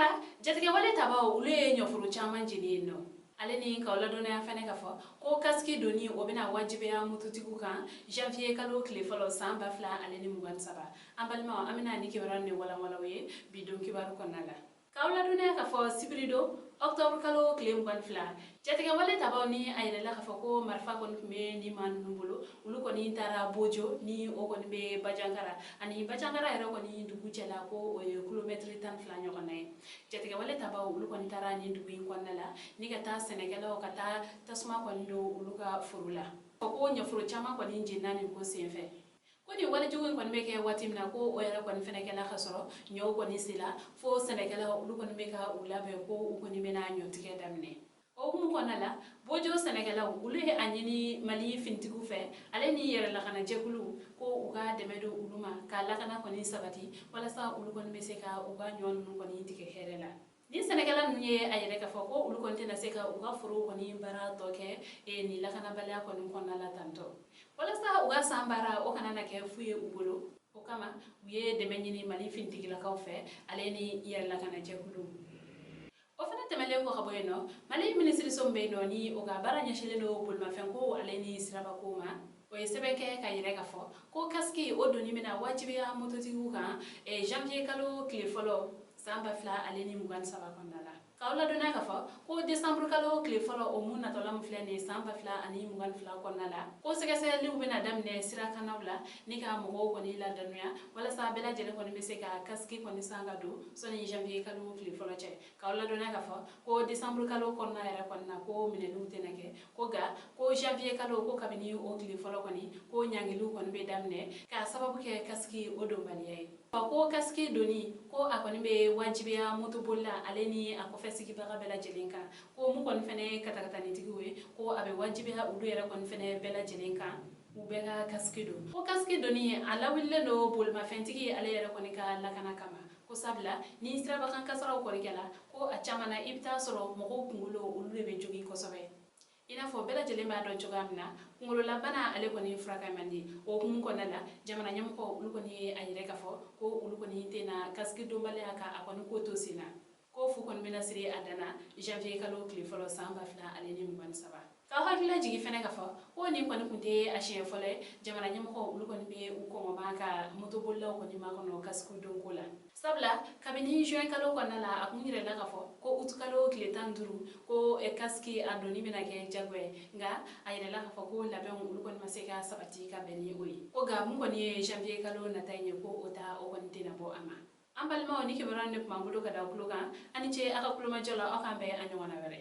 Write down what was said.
Bara jatige wale taba ule nyofuru chama jini no ale ni kawla dona fane kafo ko kaski doni obina wajibe ya mututiku kan janvier kalo kle folo samba fla ale ni mugan saba ambalma amina ni kibaran ne wala we bidon kibaru konala kawla dona kafo sibrido octobre kalo kle mugan fla jatige wale taba ni ayre la kafo ko marfa kon me ni man numbulu ulu ko ni tara bojo ni o ko ni be bajangara ani bajangara ero ko ni dugu cela ko kilometre tan fla nyokone jatige wale taba ulu ko ni tara ni dugu konala ni kata Senegala o kata tasma ko ndo ulu ka furula ko nya furu chama ko ni jinna ni ko senfe ko ni wala jogon ko meke watimna ko o yara ko ni fenekela khasoro nyo ko ni sila fo Senegala ulu ko ni meka ulabe ko ko ni mena nyotike damne o mu ko nala bojo Senegala ulu he anyini mali fintigu fe ale ni yere la kana jekulu ko uga demedo uluma kala kana ko ni sabati wala sa ulu ko ni meseka uga nyon ko ni tike herela ni Senegala nunye ayere ka foko ulu konte na seka uga furu ko ni bara toke ni la kana bala ko ni konna la tanto wala sa uga sambara o kana na ke fuye ubolo o kama uye de menyini mali fintigi la kaw fe ale ni yere la kana jekulu o fana temele ko xaboyno mali ministre sombe no ni uga bara nyashele no bulma fenko ale ni siraba kuma o yesebeke kayire ka fo ko kaski o doni mena wajibi ya mototigu kan janvier kalo kle folo samba fla aleni mugan saba kondala kawla dona ka fa ko décembre kalo kle folo o munna to lam fla ne samba fla ani mugan fla kondala ko sege se liw bena damne sira kanawla ni ka mo ko ni la danuya wala sa bela jele ko ni be se ka kaski ko ni sanga do so ni janvier kalo kle folo che kawla dona ka fa ko décembre kalo konna era konna ko mine lu tenake ko ga ko janvier kalo ko kabini o kle folo ko ni ko nyangilu ko ni be damne ka sababu ke kaski o do baliyai ko kaski doni ko akoni be wajibiya moto bolla aleni akofe sigi baga bela jelenka ko mu kon fene katakata ni tigiwe ko abe wajibiya ulu era kon fene bela jelenka ubega kaskido ko kaskido ni ala wille no bolma fentigi ale era kon ka lakana kama ko sabla ni sira bakan kasara ko rigala ko a chamana ibta soro mo kungulo ulu be jogi ko sobe ina fo bela jelema don jogamna ngolo la bana ale ko ni fraka mandi o kum ko nala jamana nyam ko ulu ko ni ayire ka fo ko ulu ko ni tena kaski do bale aka akon ko to sina ko fu kon mena siri adana janvier kalo kli folo samba fla ale ni mban saba ka hakila jigi fene ka fo ko ni ko ni kunte a chien fole jamana nyam ko ulu ko ni be u ko maka moto bolla ko ni maka no kasku do kola sabla kabini juin kalo ko nala akunyire la ka fo ko utukalo kli tanduru ko e kaski adoni mena ke jagwe nga ayire la ka fo ko labe ulu ko ni maseka sabati ka beni oyi ko ga mu ko ni janvier kalo na tayne ko ota o ko ni tena bo ama ambalma ni ke barande mambudo kada kuloga ani che aka kuloma jola aka be anyona were